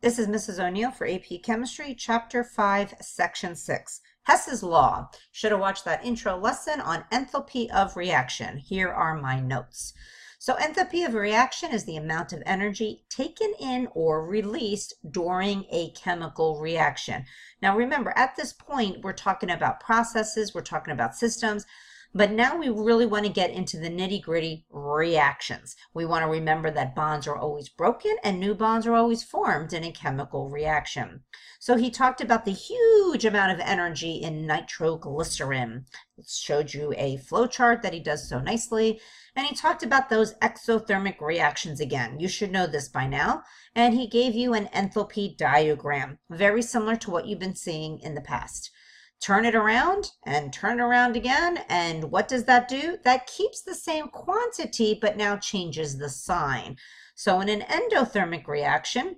This is Mrs. O'Neill for AP Chemistry, Chapter 5, Section 6. Hess's Law. Should have watched that intro lesson on enthalpy of reaction. Here are my notes. So enthalpy of reaction is the amount of energy taken in or released during a chemical reaction. Now remember, at this point, we're talking about processes, we're talking about systems, but now we really want to get into the nitty-gritty reactions. We want to remember that bonds are always broken and new bonds are always formed in a chemical reaction. So he talked about the huge amount of energy in nitroglycerin. It showed you a flow chart that he does so nicely. And he talked about those exothermic reactions again. You should know this by now. And he gave you an enthalpy diagram, very similar to what you've been seeing in the past. Turn it around and turn it around again. And what does that do? That keeps the same quantity, but now changes the sign. So in an endothermic reaction,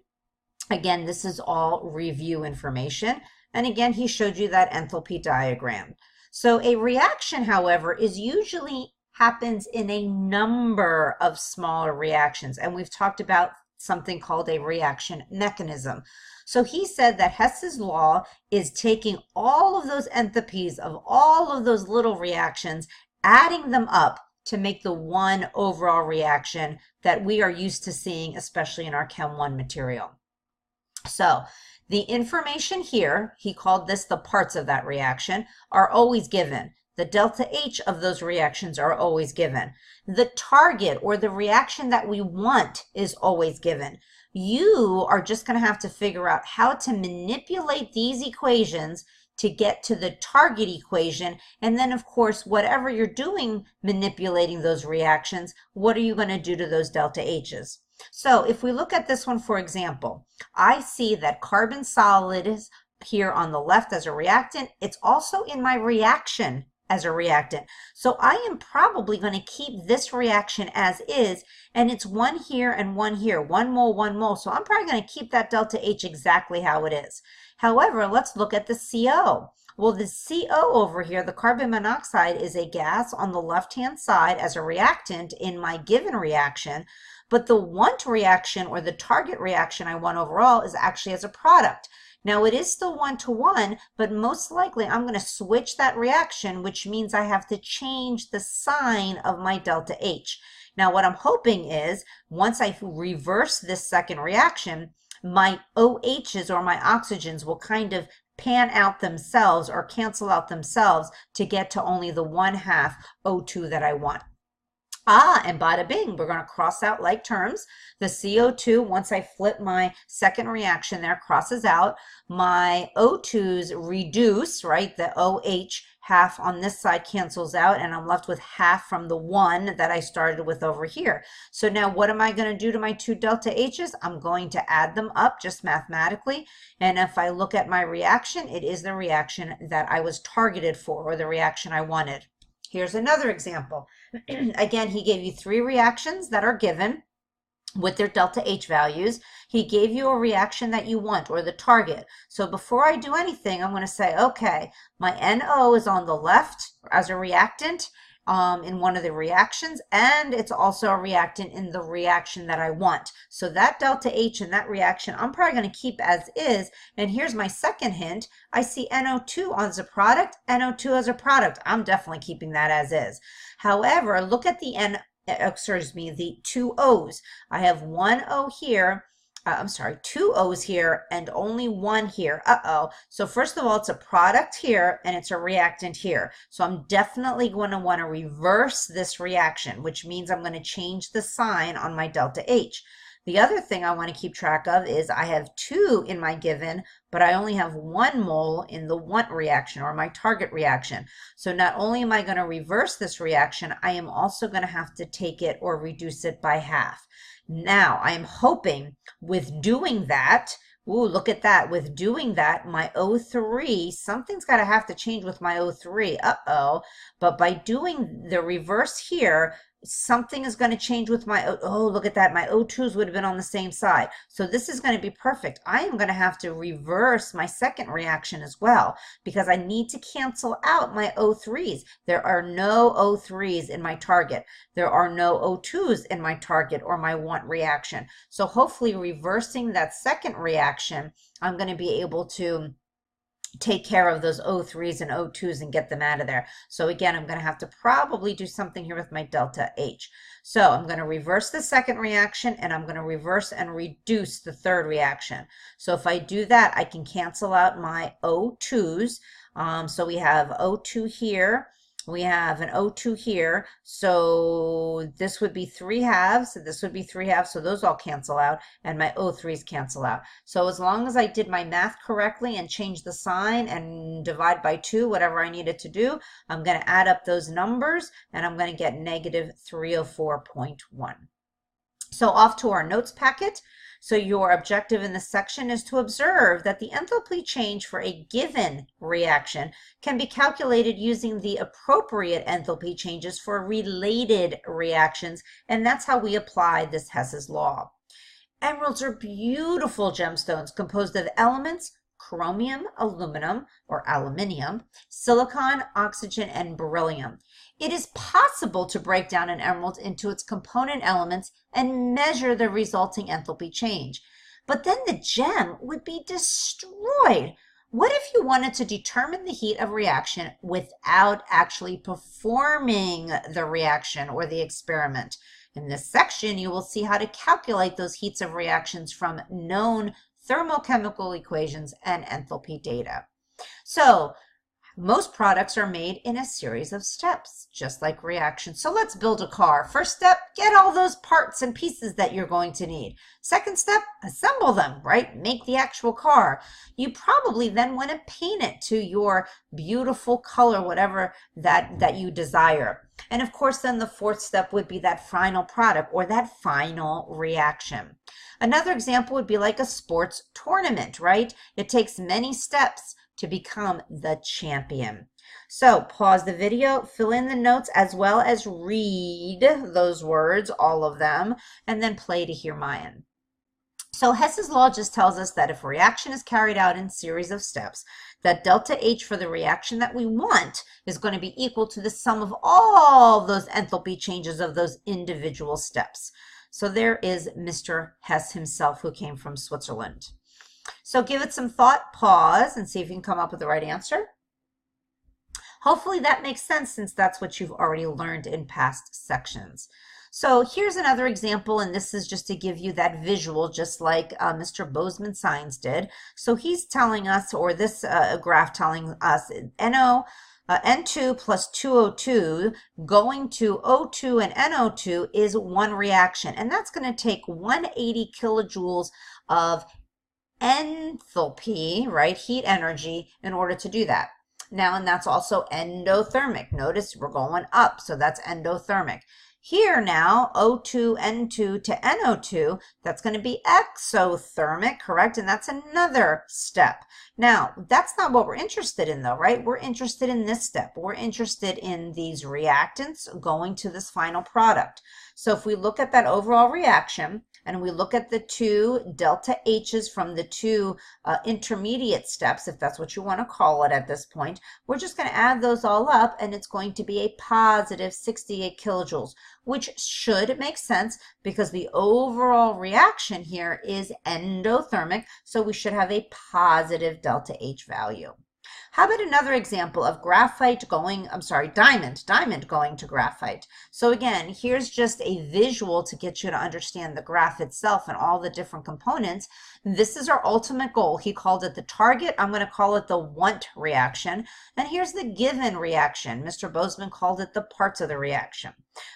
again, this is all review information. And again, he showed you that enthalpy diagram. So a reaction, however, is usually happens in a number of smaller reactions. And we've talked about something called a reaction mechanism. So he said that Hess's law is taking all of those enthalpies of all of those little reactions, adding them up to make the one overall reaction that we are used to seeing, especially in our Chem 1 material. So the information here, he called this the parts of that reaction, are always given. The delta H of those reactions are always given. The target or the reaction that we want is always given. You are just going to have to figure out how to manipulate these equations to get to the target equation. And then, of course, whatever you're doing manipulating those reactions, what are you going to do to those delta H's? So if we look at this one, for example, I see that carbon solid is here on the left as a reactant. It's also in my reaction as a reactant. So I am probably going to keep this reaction as is, and it's one here and one here, 1 mole, 1 mole. So I'm probably going to keep that delta H exactly how it is. However, let's look at the CO. Well, the CO over here, the carbon monoxide, is a gas on the left-hand side as a reactant in my given reaction, but the want reaction or the target reaction I want overall is actually as a product. Now it is still 1-to-1, but most likely I'm going to switch that reaction, which means I have to change the sign of my delta H. Now what I'm hoping is once I reverse this second reaction, my OHs or my oxygens will kind of pan out themselves or cancel out themselves to get to only the 1/2 O2 that I want. And bada bing, we're going to cross out like terms. The CO2, once I flip my second reaction there, crosses out. My O2s reduce, right? The OH half on this side cancels out, and I'm left with half from the 1 that I started with over here. So now what am I going to do to my two delta H's? I'm going to add them up just mathematically. And if I look at my reaction, it is the reaction that I was targeted for, or the reaction I wanted. Here's another example. Again, he gave you 3 reactions that are given with their delta H values. He gave you a reaction that you want or the target. So before I do anything, I'm going to say, okay, my NO is on the left as a reactant in one of the reactions, and it's also a reactant in the reaction that I want. So that delta H in that reaction, I'm probably going to keep as is. And here's my second hint. I see NO2 as a product, NO2 as a product. I'm definitely keeping that as is. However, look at the the 2 O's. I have 1 O here. Two O's here and only 1 here. So first of all, it's a product here and it's a reactant here. So I'm definitely going to want to reverse this reaction, which means I'm going to change the sign on my delta H. The other thing I want to keep track of is I have 2 in my given, but I only have 1 mole in the want reaction or my target reaction. So not only am I going to reverse this reaction, I am also going to have to take it or reduce it by half. Now, I am hoping with doing that, ooh, look at that. With doing that, my O3, something's got to have to change with my O3. But by doing the reverse here, something is going to change with my, oh, look at that. My O2s would have been on the same side. So this is going to be perfect. I am going to have to reverse my second reaction as well because I need to cancel out my O3s. There are no O3s in my target. There are no O2s in my target or my want reaction. So hopefully reversing that second reaction, I'm going to be able to take care of those O3s and O2s and get them out of there. So again, I'm going to have to probably do something here with my delta H. So I'm going to reverse the second reaction and I'm going to reverse and reduce the third reaction. So if I do that, I can cancel out my O2s. So we have O2 here. We have an O2 here, so this would be 3 halves, this would be 3 halves, so those all cancel out, and my O3s cancel out. So as long as I did my math correctly and change the sign and divide by 2, whatever I needed to do, I'm going to add up those numbers, and I'm going to get negative 304.1. So off to our notes packet. So your objective in this section is to observe that the enthalpy change for a given reaction can be calculated using the appropriate enthalpy changes for related reactions, and that's how we apply this Hess's law. Emeralds are beautiful gemstones composed of elements chromium, aluminum, or aluminium, silicon, oxygen, and beryllium. It is possible to break down an emerald into its component elements and measure the resulting enthalpy change. But then the gem would be destroyed. What if you wanted to determine the heat of reaction without actually performing the reaction or the experiment? In this section, you will see how to calculate those heats of reactions from known thermochemical equations and enthalpy data. So, most products are made in a series of steps, just like reactions. So let's build a car. First step, get all those parts and pieces that you're going to need. Second step, assemble them, right? Make the actual car. You probably then want to paint it to your beautiful color, whatever that you desire. And of course, then the fourth step would be that final product or that final reaction. Another example would be like a sports tournament, right? It takes many steps to become the champion. So pause the video, fill in the notes, as well as read those words, all of them, and then play to hear mine. So Hess's law just tells us that if a reaction is carried out in series of steps, that delta H for the reaction that we want is going to be equal to the sum of all those enthalpy changes of those individual steps. So there is Mr. Hess himself, who came from Switzerland. So give it some thought, pause, and see if you can come up with the right answer. Hopefully that makes sense since that's what you've already learned in past sections. So here's another example, and this is just to give you that visual, just like Mr. Bozeman-Signs did. So he's telling us, or this graph telling us, N2 plus 2O2 going to O2 and NO2 is one reaction, and that's going to take 180 kilojoules of enthalpy, right, heat energy, in order to do that. Now, and that's also endothermic. Notice we're going up, so that's endothermic. Here now, O2, N2 to NO2, that's going to be exothermic, correct? And that's another step. Now, that's not what we're interested in though, right? We're interested in this step. We're interested in these reactants going to this final product. So if we look at that overall reaction, and we look at the two delta H's from the two intermediate steps, if that's what you want to call it at this point, we're just going to add those all up, and it's going to be a positive 68 kilojoules, which should make sense because the overall reaction here is endothermic, so we should have a positive delta H value. How about another example of diamond going to graphite? So again, here's just a visual to get you to understand the graph itself and all the different components. This is our ultimate goal. He called it the target. I'm going to call it the want reaction. And here's the given reaction. Mr. Bozeman called it the parts of the reaction.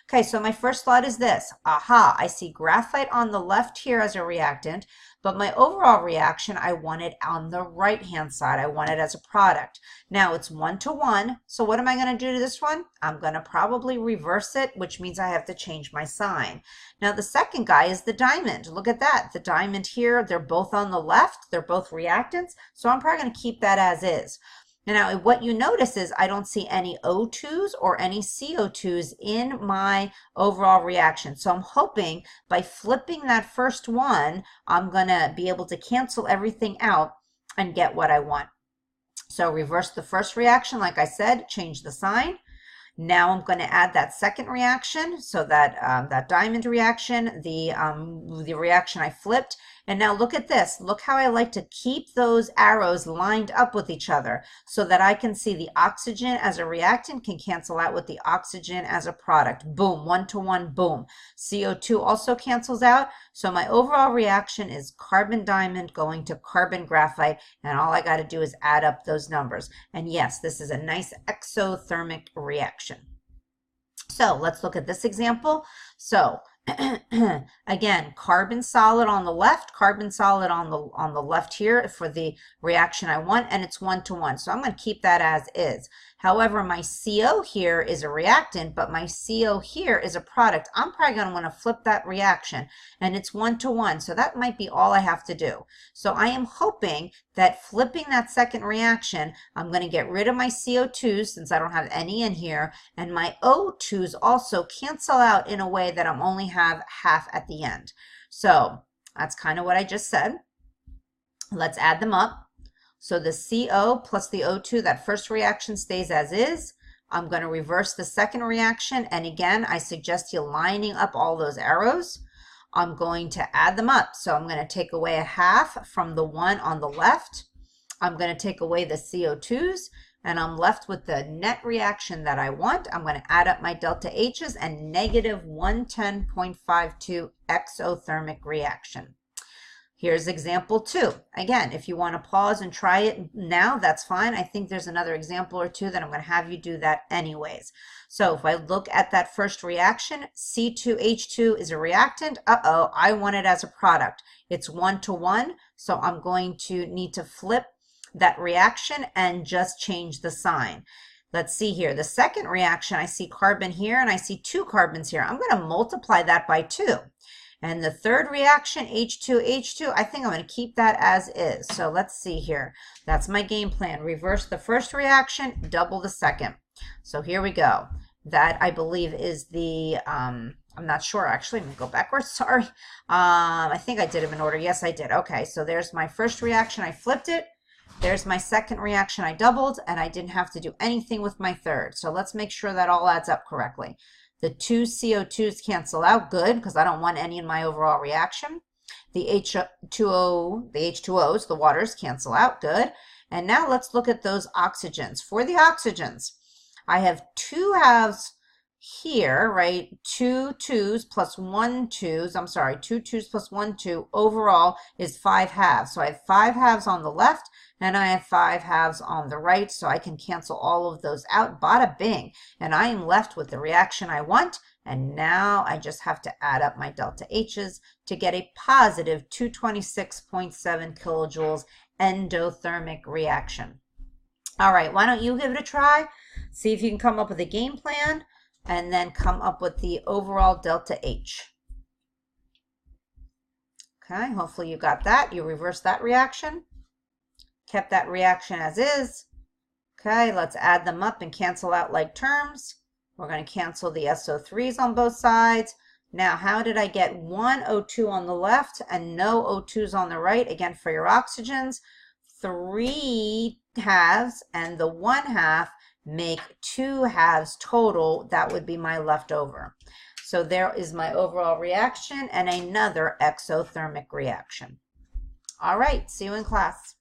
Okay, so my first thought is this. Aha, I see graphite on the left here as a reactant, but my overall reaction, I want it on the right-hand side. I want it as a product. Now it's 1-to-1, so what am I going to do to this one? I'm going to probably reverse it, which means I have to change my sign. Now the second guy is the diamond. Look at that. The diamond here, they're both on the left. They're both reactants, so I'm probably going to keep that as is. And now what you notice is I don't see any O2s or any CO2s in my overall reaction. So I'm hoping by flipping that first one, I'm going to be able to cancel everything out and get what I want. So reverse the first reaction, like I said, change the sign. Now I'm going to add that second reaction, so that that diamond reaction, the reaction I flipped. And now look at this. Look how I like to keep those arrows lined up with each other so that I can see the oxygen as a reactant can cancel out with the oxygen as a product. Boom, 1-to-1, boom. CO2 also cancels out. So my overall reaction is carbon diamond going to carbon graphite, and all I got to do is add up those numbers. And yes, this is a nice exothermic reaction. So let's look at this example. So again, carbon solid on the left, carbon solid on the left here for the reaction I want, and it's 1-to-1. So I'm going to keep that as is. However, my CO here is a reactant, but my CO here is a product. I'm probably going to want to flip that reaction, and it's 1-to-1. So that might be all I have to do. So I am hoping that flipping that second reaction, I'm going to get rid of my CO2s since I don't have any in here, and my O2s also cancel out in a way that I'm only have half at the end. So that's kind of what I just said. Let's add them up. So the CO plus the O2, that first reaction stays as is. I'm going to reverse the second reaction, and again, I suggest you lining up all those arrows. I'm going to add them up. So I'm going to take away a half from the one on the left. I'm going to take away the CO2s, and I'm left with the net reaction that I want. I'm going to add up my delta H's and negative 110.52 exothermic reaction. Here's example 2. Again, if you want to pause and try it now, that's fine. I think there's another example or two that I'm going to have you do that anyways. So if I look at that first reaction, C2H2 is a reactant. Uh-oh, I want it as a product. It's 1-to-1, so I'm going to need to flip that reaction and just change the sign. Let's see here. The second reaction, I see carbon here and I see 2 carbons here. I'm going to multiply that by 2. And the third reaction, H2H2, I think I'm going to keep that as is. So let's see here. That's my game plan. Reverse the first reaction, double the second. So here we go. That, I believe, is the, I'm not sure actually. Let me go backwards. Sorry. I think I did them in order. Yes, I did. Okay, so there's my first reaction. I flipped it. There's my second reaction. I doubled, and I didn't have to do anything with my third. So let's make sure that all adds up correctly. The 2 CO2s cancel out, good, because I don't want any in my overall reaction. The H2Os, the waters, cancel out, good. And now let's look at those oxygens. For the oxygens, I have 2 halves here, right? 2 2s plus 1 2s, I'm sorry, 2 2s plus 1 2 overall is 5 halves. So I have 5 halves on the left, and I have 5 halves on the right, so I can cancel all of those out. Bada bing. And I am left with the reaction I want, and now I just have to add up my delta H's to get a positive 226.7 kilojoules endothermic reaction. All right, why don't you give it a try? See if you can come up with a game plan, and then come up with the overall delta H. Okay, hopefully you got that. You reverse that reaction. Kept that reaction as is. Okay, let's add them up and cancel out like terms. We're going to cancel the SO3s on both sides. Now, how did I get 1 O2 on the left and no O2s on the right? Again, for your oxygens, 3 halves and the 1 half make 2 halves total. That would be my leftover. So there is my overall reaction and another exothermic reaction. All right, see you in class.